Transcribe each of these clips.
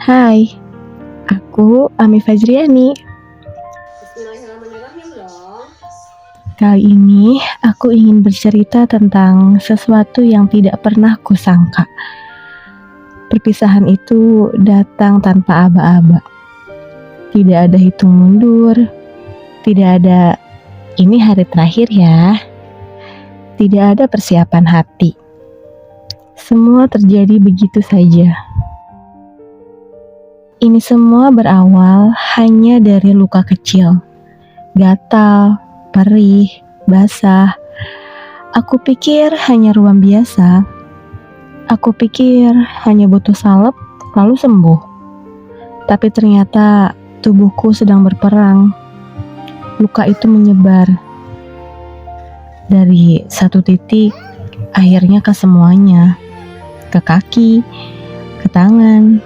Hai, aku Ami Fajriani. Bismillahirrahmanirrahim dong. Kali ini aku ingin bercerita tentang sesuatu yang tidak pernah kusangka. Perpisahan itu datang tanpa aba-aba. Tidak ada hitung mundur, tidak ada ini hari terakhir ya. Tidak ada persiapan hati. Semua terjadi begitu saja. Ini semua berawal hanya dari luka kecil, gatal, perih, basah. Aku pikir hanya ruam biasa. Aku pikir hanya butuh salep lalu sembuh. Tapi ternyata tubuhku sedang berperang. Luka itu menyebar. Dari satu titik, akhirnya ke semuanya. Ke kaki, ke tangan,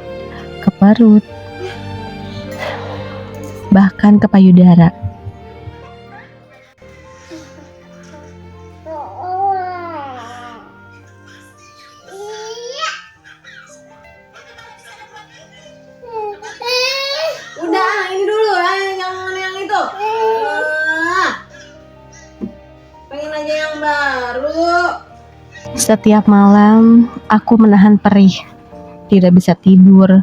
ke perut, bahkan ke payudara. Udah, ini dulu yang itu. Pengen aja yang baru. Setiap malam, aku menahan perih, tidak bisa tidur.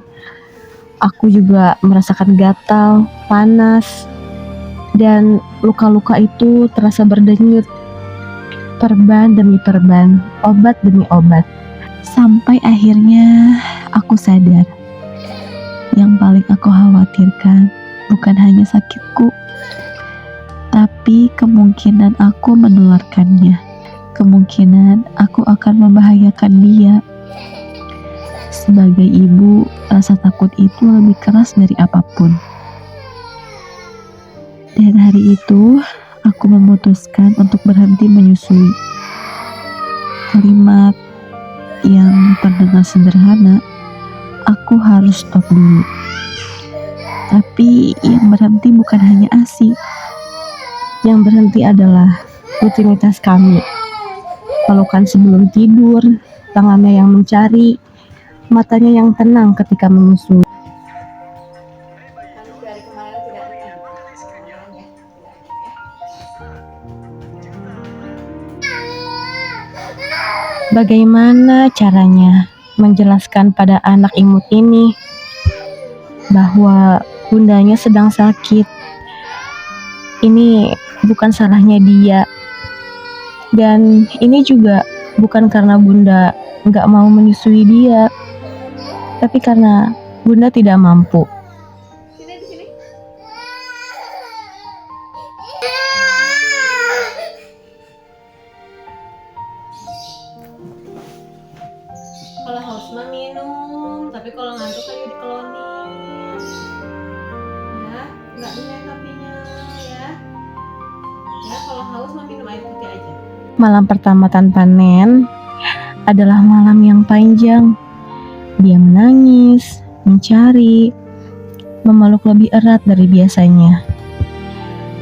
Aku juga merasakan gatal, panas, dan luka-luka itu terasa berdenyut. Perban demi perban, obat demi obat. Sampai akhirnya aku sadar. Yang paling aku khawatirkan bukan hanya sakitku, tapi kemungkinan aku menularkannya. Kemungkinan aku akan membahayakan dia. Sebagai ibu, rasa takut itu lebih keras dari apapun. Dan hari itu, aku memutuskan untuk berhenti menyusui. Kalimat yang terdengar sederhana, aku harus stop dulu. Tapi yang berhenti bukan hanya ASI. Yang berhenti adalah rutinitas kami. Pelukan sebelum tidur, tangannya yang mencari, matanya yang tenang ketika menyusui. Dari kemarin tidak Bagaimana caranya menjelaskan pada anak imut ini bahwa bundanya sedang sakit? Ini bukan salahnya dia. Dan ini juga bukan karena bunda nggak mau menyusui dia, tapi karena bunda tidak mampu. Sini di sini. Kalau haus mah minum, tapi kalau ngantuk aja dikelonin. Ya, nggak dengan tapinya ya. Ya, kalau haus mah minum air putih aja. Malam pertama tanpa Nen adalah malam yang panjang. Dia menangis, mencari, memeluk lebih erat dari biasanya.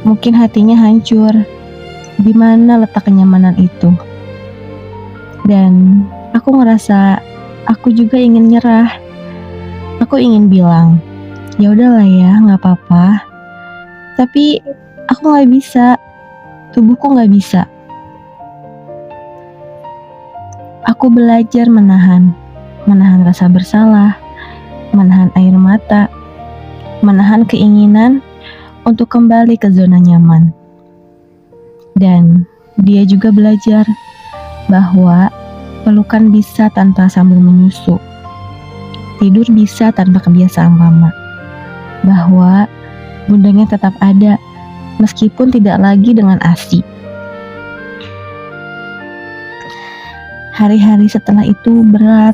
Mungkin hatinya hancur. Di mana letak kenyamanan itu? Dan aku ngerasa aku juga ingin nyerah. Aku ingin bilang, ya udahlah ya, nggak apa-apa. Tapi aku nggak bisa. Tubuhku nggak bisa. Aku belajar menahan rasa bersalah, menahan air mata, menahan keinginan untuk kembali ke zona nyaman. Dan dia juga belajar bahwa pelukan bisa tanpa sambil menyusu, tidur bisa tanpa kebiasaan lama, bahwa bundanya tetap ada meskipun tidak lagi dengan ASI. Hari-hari setelah itu berat.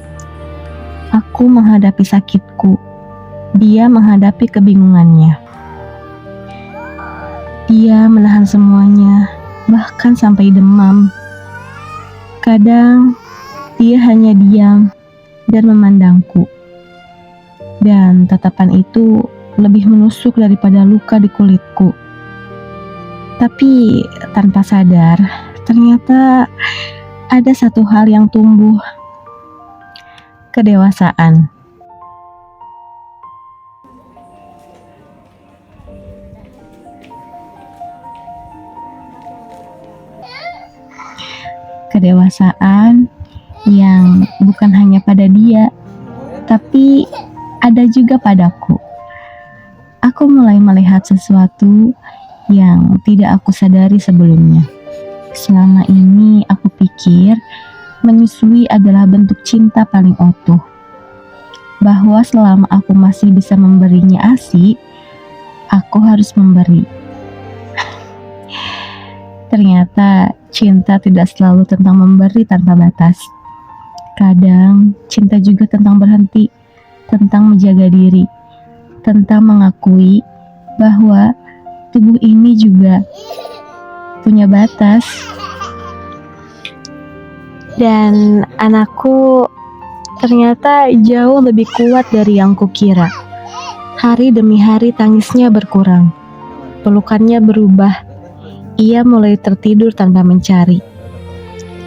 Aku menghadapi sakitku, dia menghadapi kebingungannya. Dia menahan semuanya, bahkan sampai demam. Kadang dia hanya diam dan memandangku. Dan tatapan itu lebih menusuk daripada luka di kulitku. Tapi tanpa sadar, ternyata ada satu hal yang tumbuh. Kedewasaan. Kedewasaan yang bukan hanya pada dia, tapi ada juga padaku. Aku mulai melihat sesuatu yang tidak aku sadari sebelumnya. Selama ini aku pikir menyusui adalah bentuk cinta paling utuh. Bahwa selama aku masih bisa memberinya ASI, aku harus memberi. Ternyata cinta tidak selalu tentang memberi tanpa batas. Kadang cinta juga tentang berhenti, tentang menjaga diri, tentang mengakui bahwa tubuh ini juga punya batas. Dan anakku ternyata jauh lebih kuat dari yang kukira. Hari demi hari tangisnya berkurang, pelukannya berubah. Ia mulai tertidur tanpa mencari.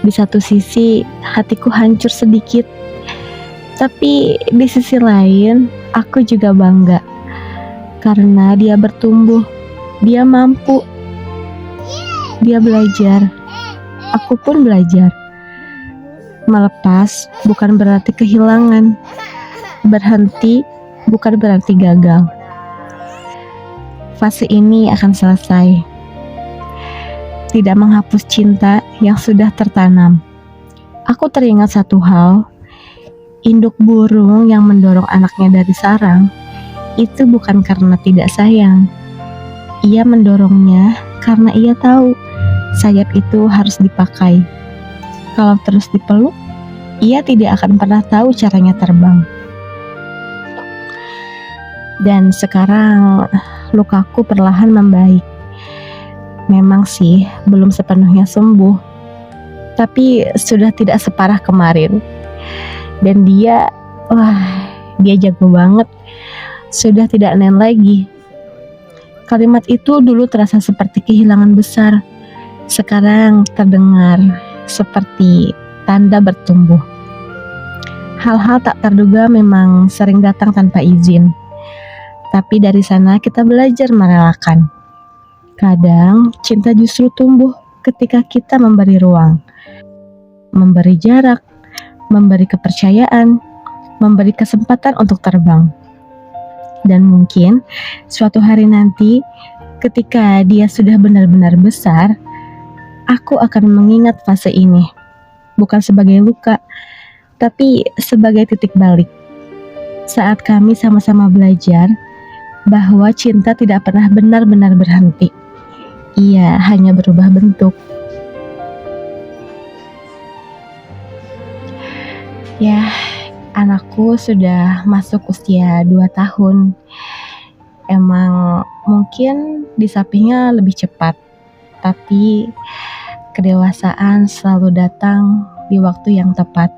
Di satu sisi hatiku hancur sedikit, tapi di sisi lain aku juga bangga karena dia bertumbuh, dia mampu, dia belajar, aku pun belajar. Melepas bukan berarti kehilangan, berhenti bukan berarti gagal. Fase ini akan selesai. Tidak menghapus cinta yang sudah tertanam. Aku teringat satu hal, induk burung yang mendorong anaknya dari sarang, itu bukan karena tidak sayang. Ia mendorongnya karena ia tahu sayap itu harus dipakai. Kalau terus dipeluk, ia tidak akan pernah tahu caranya terbang. Dan sekarang lukaku perlahan membaik. Memang sih belum sepenuhnya sembuh, tapi sudah tidak separah kemarin. Dan dia jago banget. Sudah tidak nen lagi. Kalimat itu dulu terasa seperti kehilangan besar. Sekarang terdengar seperti tanda bertumbuh. Hal-hal tak terduga memang sering datang tanpa izin. Tapi dari sana kita belajar merelakan. Kadang cinta justru tumbuh ketika kita memberi ruang, memberi jarak, memberi kepercayaan, memberi kesempatan untuk terbang. Dan mungkin suatu hari nanti ketika dia sudah benar-benar besar, aku akan mengingat fase ini, bukan sebagai luka, tapi sebagai titik balik. Saat kami sama-sama belajar bahwa cinta tidak pernah benar-benar berhenti. Ia hanya berubah bentuk. Ya, anakku sudah masuk usia 2 tahun. Emang mungkin disapihnya lebih cepat, tapi kedewasaan selalu datang di waktu yang tepat.